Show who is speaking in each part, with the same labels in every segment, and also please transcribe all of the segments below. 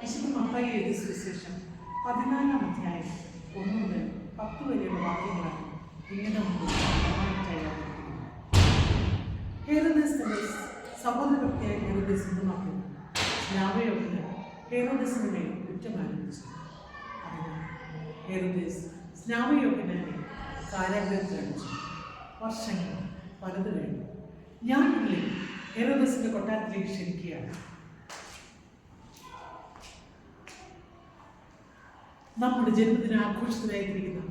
Speaker 1: വിശുദ്ധ മത്തായി എഴുതിയ സുവിശേഷം 14-ാം അധ്യായം 1 മുതൽ 10 വരെയുള്ള വാക്യങ്ങളാണ് പിന്നീട് നമുക്ക് ഹേരോദാസിന്റെ സഹോദരഭക്തിയായ ഹേരോദാസ് സ്വന്തമാക്കിയത് സ്നാപയോഗ്യന് ഹേരോദാസിന്റെ മേൽ കുറ്റം ആരംഭിച്ചു. അതിനാൽ ഹേരോദാസ് സ്നാപയോഗ്യനെ കാരാഗ്രഹത്തിൽ അടിച്ചു. വർഷങ്ങൾ പലത് കഴിഞ്ഞു. ഞാൻ പുള്ളി ഹേരോദാസിന്റെ കൊട്ടാരത്തിലേക്ക് ക്ഷണിക്കുകയാണ്. നമ്മുടെ ജന്മദിന ആഘോഷത്തിനായിരിക്കുന്ന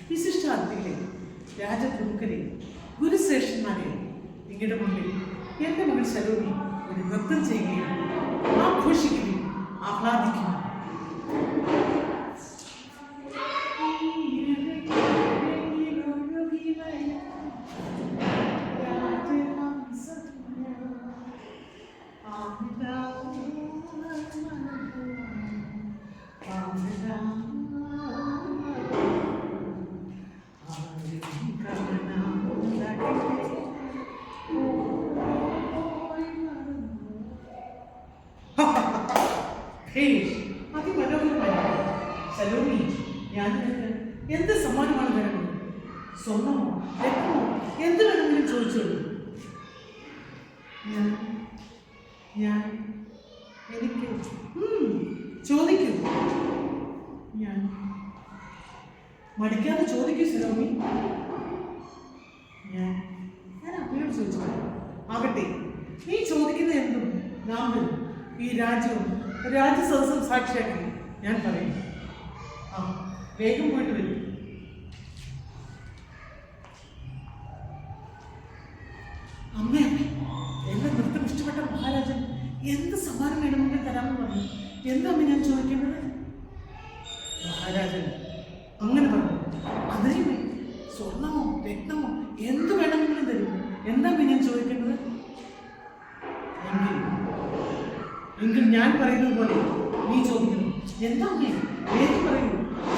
Speaker 1: വിശിഷ്ടാതിഥികളെ, രാജപ്രമുഖരെ, ഗുരുശ്രേഷ്ഠന്മാരെ നിങ്ങളുടെ മുമ്പിൽ എൻ്റെ മകൾ ശലോമി ഒരു നൃത്തം ചെയ്യുകയും ആഘോഷിക്കുകയും ആഹ്ലാദിക്കുകയും അതിമനോഹരമായ ശലോമി, ഞാൻ നിനക്ക് എന്ത് സമ്മാനമാണ് തരുന്നത്? സ്വർണമോ രത്നമോ എന്ത് വേണമെങ്കിലും ചോദിച്ചോളൂ. ഞാൻ എനിക്ക് ചോദിക്കൂ. ഞാൻ മടിക്കാതെ ചോദിക്കൂ ശലോമി. ഞാൻ അമ്മയോട് ചോദിച്ചു. ആകട്ടെ, നീ ചോദിക്കുന്ന എന്തും നാം വരും. ഈ രാജ്യവും രാജ്യസദസ്സും സാക്ഷിയാക്കി ഞാൻ പറയും. വേഗം പോയിട്ട് വരും. അമ്മേ എന്റെ നൃത്തം ഇഷ്ടപ്പെട്ട മഹാരാജൻ എന്ത് സമ്മാനം വേണമെങ്കിൽ തരാമെന്ന് പറഞ്ഞു. എന്താമ്മ ഞാൻ ചോദിക്കേണ്ടത്? മഹാരാജൻ അങ്ങനെ പറഞ്ഞു. അതിന് സ്വർണമോ രത്നമോ എന്ത് വേണമെങ്കിലും തരും. എന്താമ്മ ഞാൻ ചോദിക്കേണ്ടത്? എങ്കിൽ ഞാൻ പറയുന്നത് പോലെ നീ ചോദിക്കണം. എന്താ അമ്മേ വേഗം പറയൂ.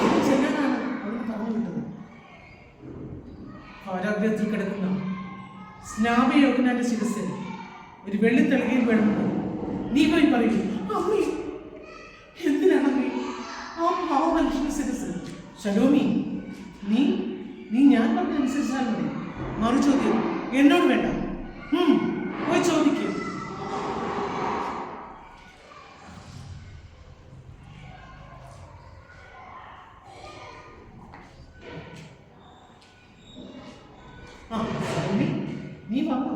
Speaker 1: എന്ത് ചെല്ലാനാണ് അവിടുന്ന് പറഞ്ഞു വിട്ടത്? കാരാഗ്രഹത്തിൽ കിടക്കുന്ന സ്നാപയോഗ്യനാന്റെ ശിരസ് ഒരു വെള്ളിത്തളികയിൽ വേണമെന്ന് നീ പോയി പറയൂ. അമ്മേ എന്തിനാണ് അമ്മേ ആ പാവമനുഷ്യന്റെ ശിരസ്? ശലോമി, നീ ഞാൻ പറഞ്ഞനുസരിച്ചാൽ മതി. മറു ചോദ്യം എന്നോട് വേണ്ട. പോയി ചോദിക്കൂ. നീ വന്നു.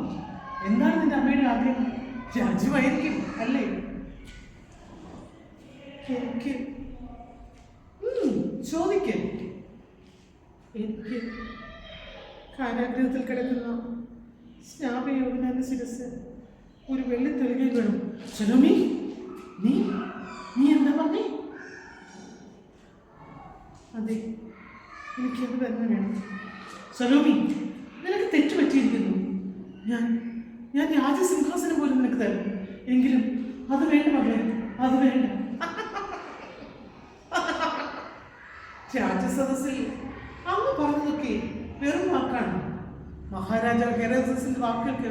Speaker 1: എന്താണ് നിന്റെ അമ്മയുടെ ആഗ്രഹം? രാജ്യമായിരിക്കും അല്ലേ? എനിക്ക് ചോദിക്കേ. എനിക്ക് കാരാഗ്രഹത്തിൽ കിടക്കുന്ന സ്നാപയോഗ്യനാന്റെ ശിരസ് ഒരു വെള്ളിത്തെളികയിൽ വേണം. ശലോമി, നീ എന്താ പറഞ്ഞേ? അതെ, എനിക്കത് തന്നെ വേണം. ശലോമി, നിനക്ക് തെറ്റുപറ്റിയിരിക്കുന്നു. ഞാൻ രാജസിംഹാസനം പോലും നിനക്ക് തരും. എങ്കിലും അത് വേണ്ട മകളെ, അത് വേണ്ട. രാജസദസ്സിൽ അമ്മ പറഞ്ഞതൊക്കെ വെറും വാക്കാണ്. മഹാരാജാവ് ഹെരോദാസിന്റെ വാക്കുകൾക്ക്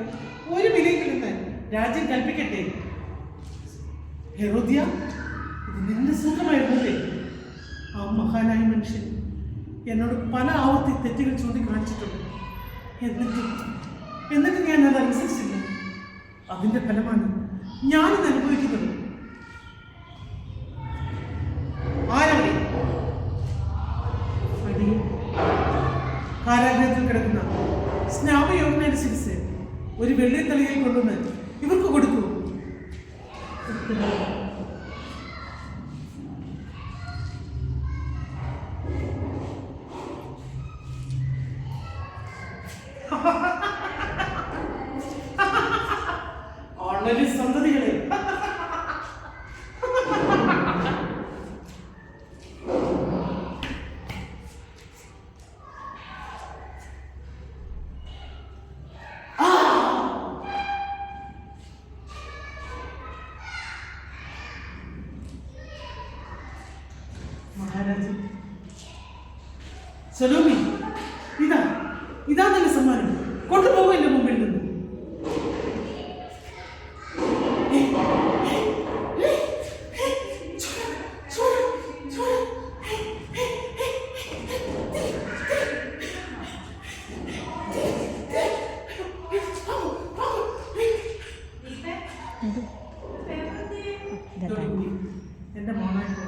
Speaker 1: ഒരു വിലയില്ലെന്ന് രാജ്യം കൽപ്പിക്കട്ടെ. ഹെരോദ്യ, ഇത് നിന്റെ സുഖമായിരുന്നല്ലേ? ആ മഹാനായ മനുഷ്യൻ എന്നോട് പല ആവർത്തി തെറ്റുകൾ ചൂണ്ടിക്കാണിച്ചിട്ടുണ്ട്. എന്നിട്ട് ഞാൻ അത് അനുസരിച്ചില്ല. അതിന്റെ ഫലമാണ് ഞാനിത് അനുഭവിക്കുന്നത്. ആരവിടെ? കാരാഗ്രഹത്തിൽ കിടക്കുന്ന സ്നാപയോഗ്യനാന്റെ ശിരസ് ഒരു വെള്ളിത്തളികയിൽ കൊണ്ടുവന്ന് ഇവർക്ക് കൊടുത്തു. സന്തതികളെ, മഹാരാജൻ ശലോമി, ഇതാ നിന്റെ സമ്മാനം. കൊണ്ടുപോകും എന്റെ മുമ്പിൽ നിന്ന്. ഇതോടുകൂടി എൻ്റെ മോനായിട്ട്